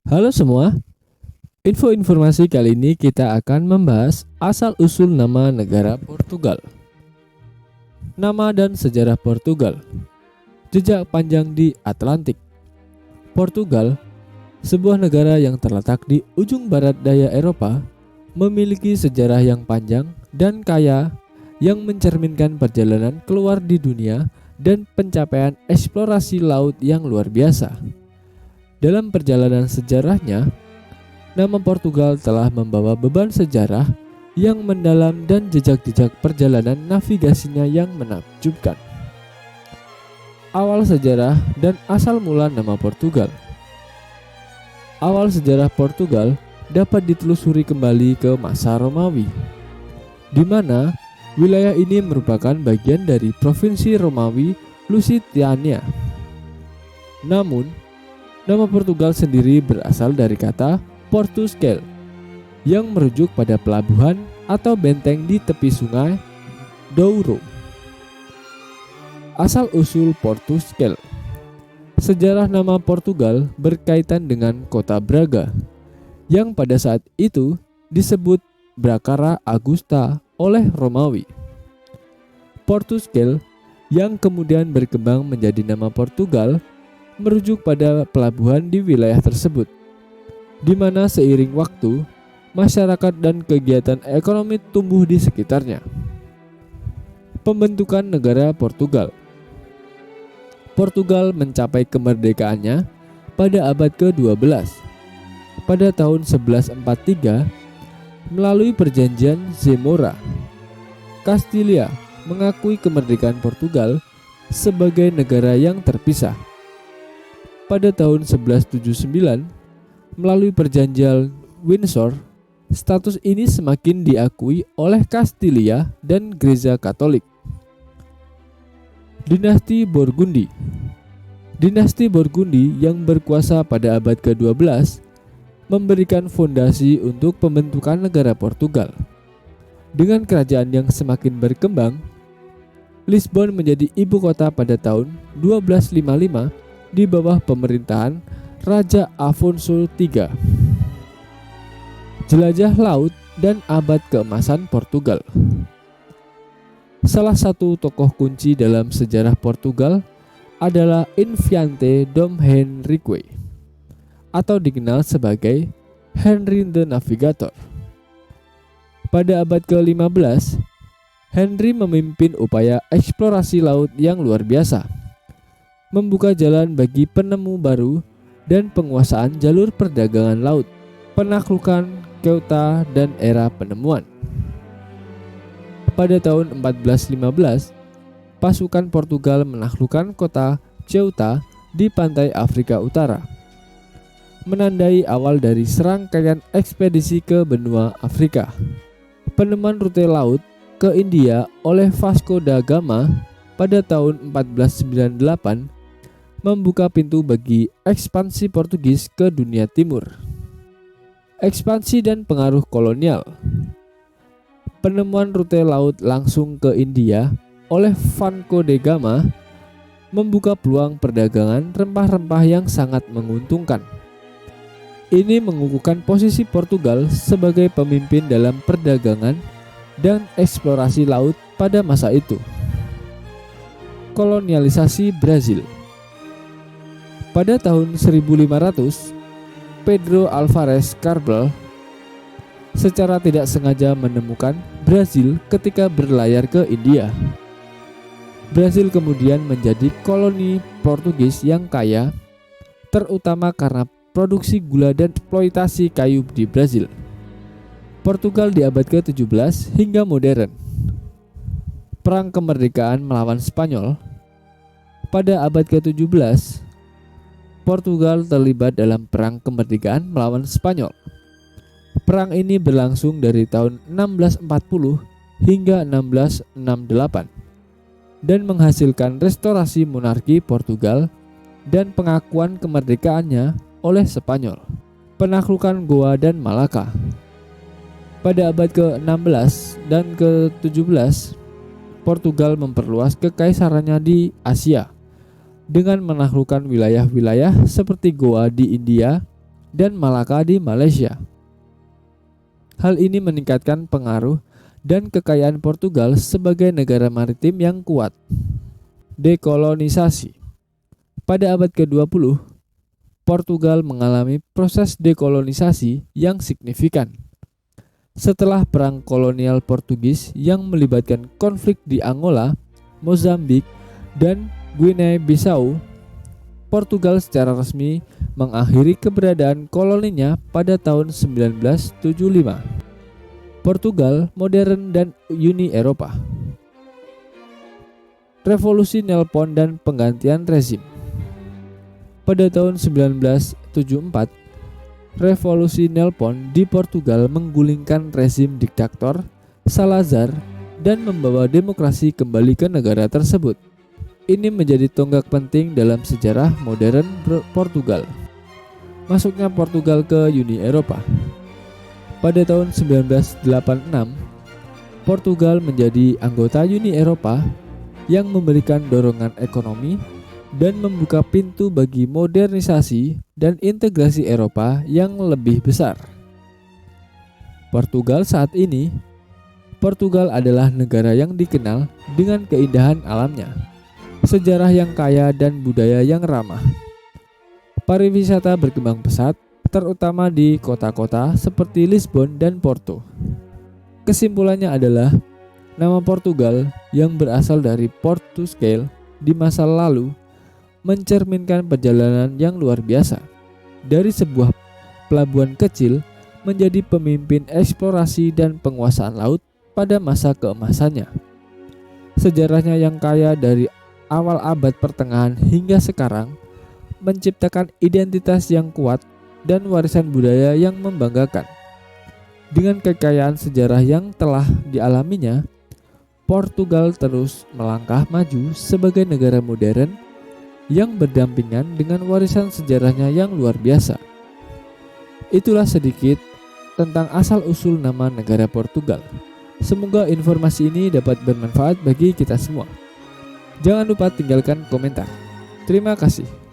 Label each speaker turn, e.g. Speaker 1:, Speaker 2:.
Speaker 1: Halo semua, informasi kali ini kita akan membahas asal-usul nama negara Portugal. Nama dan sejarah Portugal. Jejak panjang di Atlantik. Portugal, sebuah negara yang terletak di ujung barat daya Eropa, memiliki sejarah yang panjang dan kaya yang mencerminkan perjalanan keluar di dunia dan pencapaian eksplorasi laut yang luar biasa. Dalam perjalanan sejarahnya, nama Portugal telah membawa beban sejarah yang mendalam dan jejak-jejak perjalanan navigasinya yang menakjubkan. Awal sejarah dan asal mula nama Portugal. Awal sejarah Portugal dapat ditelusuri kembali ke masa Romawi, di mana wilayah ini merupakan bagian dari provinsi Romawi Lusitania. Namun, nama Portugal sendiri berasal dari kata Portus Kel yang merujuk pada pelabuhan atau benteng di tepi sungai Douro. Asal-usul Portus Kel. Sejarah nama Portugal berkaitan dengan kota Braga yang pada saat itu disebut Bracara Augusta oleh Romawi. Portus Kel yang kemudian berkembang menjadi nama Portugal merujuk pada pelabuhan di wilayah tersebut, di mana seiring waktu, masyarakat dan kegiatan ekonomi tumbuh di sekitarnya. Pembentukan negara Portugal. Portugal mencapai kemerdekaannya pada abad ke-12. Pada tahun 1143, melalui perjanjian Zamora, Kastilia mengakui kemerdekaan Portugal sebagai negara yang terpisah. Pada tahun 1179, melalui perjanjian Windsor, status ini semakin diakui oleh Kastilia dan Gereja Katolik. Dinasti Burgundi. Dinasti Burgundi yang berkuasa pada abad ke-12 memberikan fondasi untuk pembentukan negara Portugal. Dengan kerajaan yang semakin berkembang, Lisbon menjadi ibu kota pada tahun 1255 di bawah pemerintahan Raja Afonso III. Jelajah laut dan abad keemasan Portugal. Salah satu tokoh kunci dalam sejarah Portugal adalah Infante Dom Henrique, atau dikenal sebagai Henry the Navigator. Pada abad ke-15, Henry memimpin upaya eksplorasi laut yang luar biasa, membuka jalan bagi penemu baru dan penguasaan jalur perdagangan laut, penaklukan Ceuta dan era penemuan. Pada tahun 1415, pasukan Portugal menaklukkan kota Ceuta di pantai Afrika Utara, menandai awal dari serangkaian ekspedisi ke benua Afrika. Penemuan rute laut ke India oleh Vasco da Gama pada tahun 1498 membuka pintu bagi ekspansi Portugis ke dunia timur. Ekspansi dan pengaruh kolonial. Penemuan rute laut langsung ke India oleh Vasco da Gama membuka peluang perdagangan rempah-rempah yang sangat menguntungkan. Ini mengukuhkan posisi Portugal sebagai pemimpin dalam perdagangan dan eksplorasi laut pada masa itu. Kolonialisasi Brazil. Pada tahun 1500, Pedro Alvares Cabral secara tidak sengaja menemukan Brazil ketika berlayar ke India. Brazil kemudian menjadi koloni Portugis yang kaya, terutama karena produksi gula dan eksploitasi kayu di Brazil. Portugal di abad ke-17 hingga modern. Perang kemerdekaan melawan Spanyol. Pada abad ke-17, Portugal terlibat dalam perang kemerdekaan melawan Spanyol. Perang ini berlangsung dari tahun 1640 hingga 1668 dan menghasilkan restorasi monarki Portugal dan pengakuan kemerdekaannya oleh Spanyol. Penaklukan Goa dan Malaka. Pada abad ke-16 dan ke-17, Portugal memperluas kekaisarannya di Asia dengan menaklukkan wilayah-wilayah seperti Goa di India, dan Malaka di Malaysia. Hal ini meningkatkan pengaruh dan kekayaan Portugal sebagai negara maritim yang kuat. Dekolonisasi. Pada abad ke-20, Portugal mengalami proses dekolonisasi yang signifikan. Setelah perang kolonial Portugis yang melibatkan konflik di Angola, Mozambik, dan Guinea-Bissau, Portugal secara resmi mengakhiri keberadaan koloninya pada tahun 1975. Portugal modern dan Uni Eropa. Revolusi Nelpon dan penggantian rezim. Pada tahun 1974, Revolusi Nelpon di Portugal menggulingkan rezim diktator Salazar dan membawa demokrasi kembali ke negara tersebut. Ini menjadi tonggak penting dalam sejarah modern Portugal. Masuknya Portugal ke Uni Eropa. Pada tahun 1986, Portugal menjadi anggota Uni Eropa yang memberikan dorongan ekonomi dan membuka pintu bagi modernisasi dan integrasi Eropa yang lebih besar. Portugal saat ini, Portugal adalah negara yang dikenal dengan keindahan alamnya, sejarah yang kaya dan budaya yang ramah. Pariwisata berkembang pesat, terutama di kota-kota seperti Lisbon dan Porto. Kesimpulannya adalah, nama Portugal yang berasal dari Portugal di masa lalu mencerminkan perjalanan yang luar biasa. Dari sebuah pelabuhan kecil menjadi pemimpin eksplorasi dan penguasaan laut pada masa keemasannya. Sejarahnya yang kaya dari awal abad pertengahan hingga sekarang menciptakan identitas yang kuat dan warisan budaya yang membanggakan. Dengan kekayaan sejarah yang telah dialaminya, Portugal terus melangkah maju sebagai negara modern yang berdampingan dengan warisan sejarahnya yang luar biasa. Itulah sedikit tentang asal-usul nama negara Portugal. Semoga informasi ini dapat bermanfaat bagi kita semua. Jangan lupa tinggalkan komentar. Terima kasih.